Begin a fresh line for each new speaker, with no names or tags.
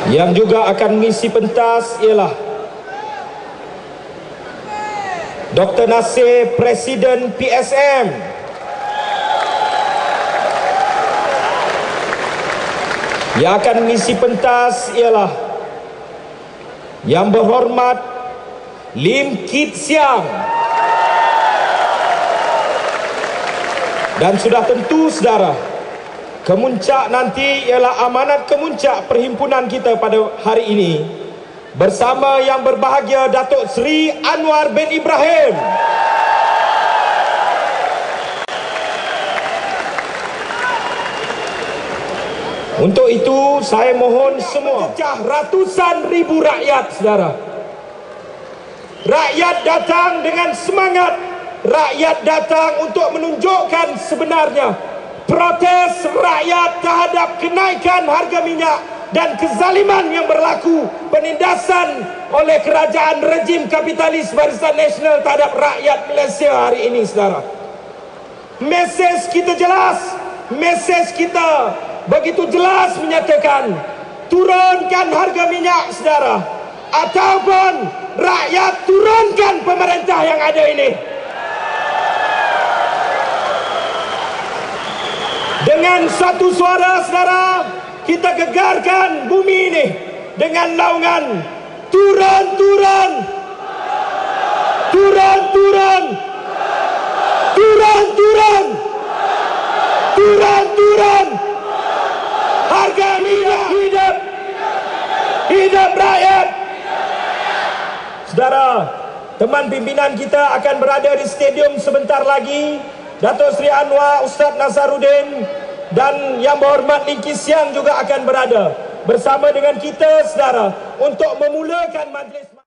Yang juga akan mengisi pentas ialah Dr. Nasir, Presiden PSM. Yang akan mengisi pentas ialah Yang Berhormat Lim Kit Siang. Dan sudah tentu saudara, kemuncak nanti ialah amanat kemuncak perhimpunan kita pada hari ini bersama Yang Berbahagia Datuk Seri Anwar bin Ibrahim. Untuk itu saya mohon semua ratusan ribu rakyat saudara. Rakyat datang dengan semangat. Rakyat datang untuk menunjukkan sebenarnya protes rakyat terhadap kenaikan harga minyak dan kezaliman yang berlaku, penindasan oleh kerajaan rejim kapitalis Barisan Nasional terhadap rakyat Malaysia hari ini saudara. Mesej kita jelas, mesej kita begitu jelas menyatakan turunkan harga minyak saudara, ataupun rakyat turunkan pemerintah yang ada ini. Dengan satu suara saudara, kita gegarkan bumi ini dengan naungan turun, turun, turun, turun, turun, turun, turun, turun. Harga minyak hidup, hidup rakyat. Saudara, teman pimpinan kita akan berada di stadium sebentar lagi. Datuk Seri Anwar, Ustaz Nazaruddin dan Yang Berhormat Lim Kit Siang juga akan berada bersama dengan kita saudara untuk memulakan majlis.